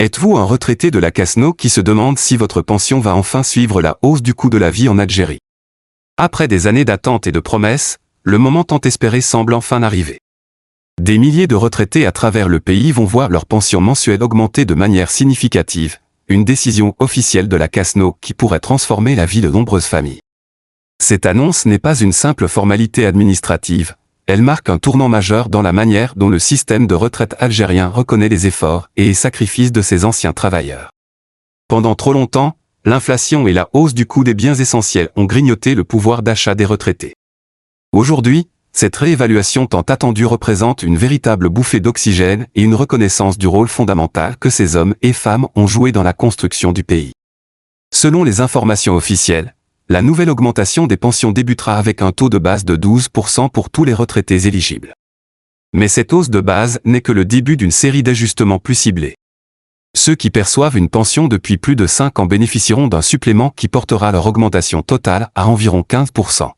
Êtes-vous un retraité de la CASNO qui se demande si votre pension va enfin suivre la hausse du coût de la vie en Algérie? Après des années d'attente et de promesses, le moment tant espéré semble enfin arriver. Des milliers de retraités à travers le pays vont voir leur pension mensuelle augmenter de manière significative, une décision officielle de la CASNO qui pourrait transformer la vie de nombreuses familles. Cette annonce n'est pas une simple formalité administrative, elle marque un tournant majeur dans la manière dont le système de retraite algérien reconnaît les efforts et les sacrifices de ses anciens travailleurs. Pendant trop longtemps, l'inflation et la hausse du coût des biens essentiels ont grignoté le pouvoir d'achat des retraités. Aujourd'hui, cette réévaluation tant attendue représente une véritable bouffée d'oxygène et une reconnaissance du rôle fondamental que ces hommes et femmes ont joué dans la construction du pays. Selon les informations officielles, la nouvelle augmentation des pensions débutera avec un taux de base de 12% pour tous les retraités éligibles. Mais cette hausse de base n'est que le début d'une série d'ajustements plus ciblés. Ceux qui perçoivent une pension depuis plus de 5 ans bénéficieront d'un supplément qui portera leur augmentation totale à environ 15%.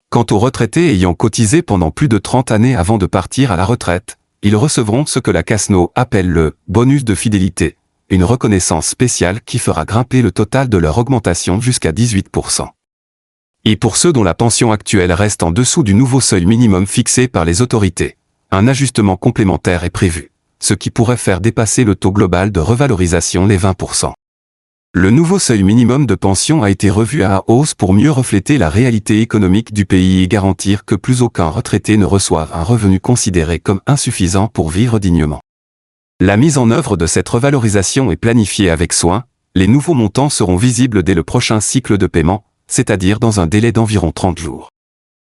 Quant aux retraités ayant cotisé pendant plus de 30 années avant de partir à la retraite, ils recevront ce que la CASNO appelle le « bonus de fidélité », une reconnaissance spéciale qui fera grimper le total de leur augmentation jusqu'à 18%. Et pour ceux dont la pension actuelle reste en dessous du nouveau seuil minimum fixé par les autorités, un ajustement complémentaire est prévu, ce qui pourrait faire dépasser le taux global de revalorisation les 20%. Le nouveau seuil minimum de pension a été revu à la hausse pour mieux refléter la réalité économique du pays et garantir que plus aucun retraité ne reçoive un revenu considéré comme insuffisant pour vivre dignement. La mise en œuvre de cette revalorisation est planifiée avec soin, les nouveaux montants seront visibles dès le prochain cycle de paiement, c'est-à-dire dans un délai d'environ 30 jours.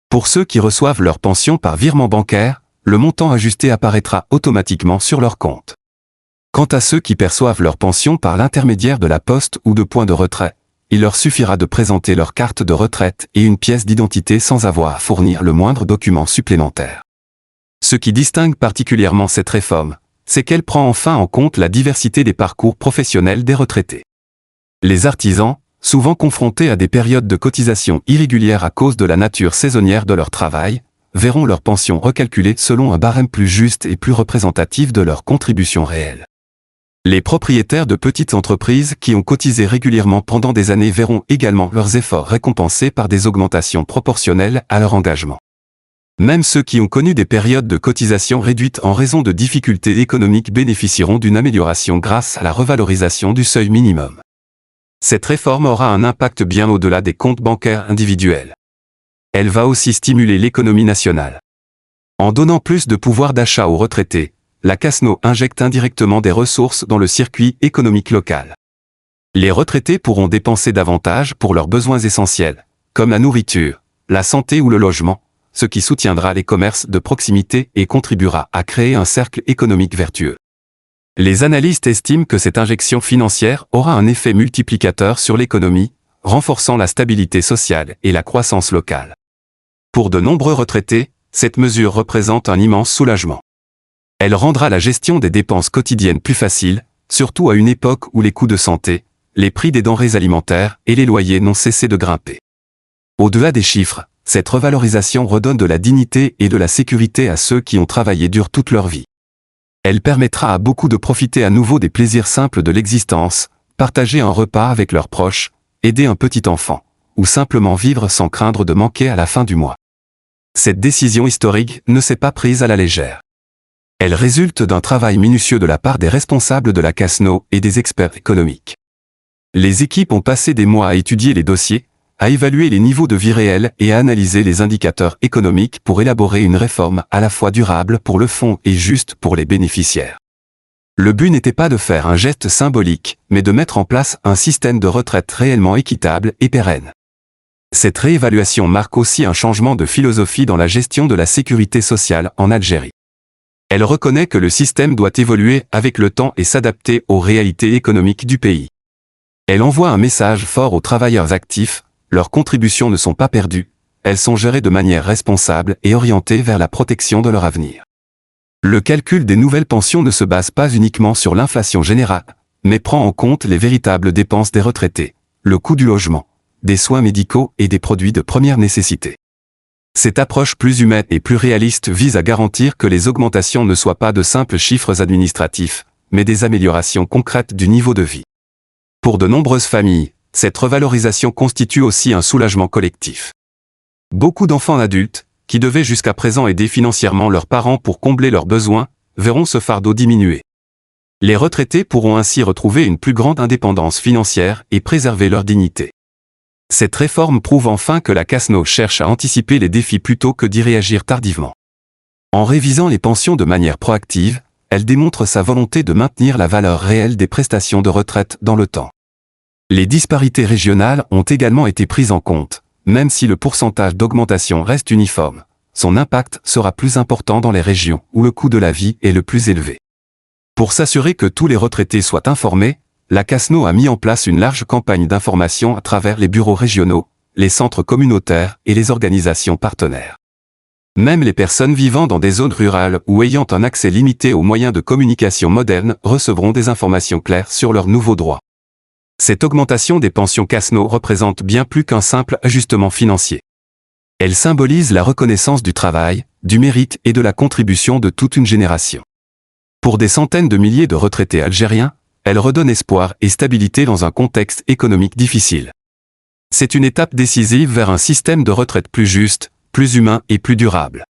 Pour ceux qui reçoivent leur pension par virement bancaire, le montant ajusté apparaîtra automatiquement sur leur compte. Quant à ceux qui perçoivent leur pension par l'intermédiaire de la poste ou de points de retrait, il leur suffira de présenter leur carte de retraite et une pièce d'identité sans avoir à fournir le moindre document supplémentaire. Ce qui distingue particulièrement cette réforme, c'est qu'elle prend enfin en compte la diversité des parcours professionnels des retraités. Les artisans, souvent confrontés à des périodes de cotisation irrégulières à cause de la nature saisonnière de leur travail, verront leur pension recalculée selon un barème plus juste et plus représentatif de leur contribution réelle. Les propriétaires de petites entreprises qui ont cotisé régulièrement pendant des années verront également leurs efforts récompensés par des augmentations proportionnelles à leur engagement. Même ceux qui ont connu des périodes de cotisation réduites en raison de difficultés économiques bénéficieront d'une amélioration grâce à la revalorisation du seuil minimum. Cette réforme aura un impact bien au-delà des comptes bancaires individuels. Elle va aussi stimuler l'économie nationale. En donnant plus de pouvoir d'achat aux retraités, la CASNO injecte indirectement des ressources dans le circuit économique local. Les retraités pourront dépenser davantage pour leurs besoins essentiels, comme la nourriture, la santé ou le logement, ce qui soutiendra les commerces de proximité et contribuera à créer un cercle économique vertueux. Les analystes estiment que cette injection financière aura un effet multiplicateur sur l'économie, renforçant la stabilité sociale et la croissance locale. Pour de nombreux retraités, cette mesure représente un immense soulagement. Elle rendra la gestion des dépenses quotidiennes plus facile, surtout à une époque où les coûts de santé, les prix des denrées alimentaires et les loyers n'ont cessé de grimper. Au-delà des chiffres, cette revalorisation redonne de la dignité et de la sécurité à ceux qui ont travaillé dur toute leur vie. Elle permettra à beaucoup de profiter à nouveau des plaisirs simples de l'existence, partager un repas avec leurs proches, aider un petit enfant, ou simplement vivre sans craindre de manquer à la fin du mois. Cette décision historique ne s'est pas prise à la légère. Elle résulte d'un travail minutieux de la part des responsables de la CASNO et des experts économiques. Les équipes ont passé des mois à étudier les dossiers, à évaluer les niveaux de vie réels et à analyser les indicateurs économiques pour élaborer une réforme à la fois durable pour le fonds et juste pour les bénéficiaires. Le but n'était pas de faire un geste symbolique, mais de mettre en place un système de retraite réellement équitable et pérenne. Cette réévaluation marque aussi un changement de philosophie dans la gestion de la sécurité sociale en Algérie. Elle reconnaît que le système doit évoluer avec le temps et s'adapter aux réalités économiques du pays. Elle envoie un message fort aux travailleurs actifs, leurs contributions ne sont pas perdues, elles sont gérées de manière responsable et orientées vers la protection de leur avenir. Le calcul des nouvelles pensions ne se base pas uniquement sur l'inflation générale, mais prend en compte les véritables dépenses des retraités, le coût du logement, des soins médicaux et des produits de première nécessité. Cette approche plus humaine et plus réaliste vise à garantir que les augmentations ne soient pas de simples chiffres administratifs, mais des améliorations concrètes du niveau de vie. Pour de nombreuses familles, cette revalorisation constitue aussi un soulagement collectif. Beaucoup d'enfants adultes, qui devaient jusqu'à présent aider financièrement leurs parents pour combler leurs besoins, verront ce fardeau diminuer. Les retraités pourront ainsi retrouver une plus grande indépendance financière et préserver leur dignité. Cette réforme prouve enfin que la CASNO cherche à anticiper les défis plutôt que d'y réagir tardivement. En révisant les pensions de manière proactive, elle démontre sa volonté de maintenir la valeur réelle des prestations de retraite dans le temps. Les disparités régionales ont également été prises en compte, même si le pourcentage d'augmentation reste uniforme. Son impact sera plus important dans les régions où le coût de la vie est le plus élevé. Pour s'assurer que tous les retraités soient informés, la CASNO a mis en place une large campagne d'information à travers les bureaux régionaux, les centres communautaires et les organisations partenaires. Même les personnes vivant dans des zones rurales ou ayant un accès limité aux moyens de communication modernes recevront des informations claires sur leurs nouveaux droits. Cette augmentation des pensions CASNO représente bien plus qu'un simple ajustement financier. Elle symbolise la reconnaissance du travail, du mérite et de la contribution de toute une génération. Pour des centaines de milliers de retraités algériens, elle redonne espoir et stabilité dans un contexte économique difficile. C'est une étape décisive vers un système de retraite plus juste, plus humain et plus durable.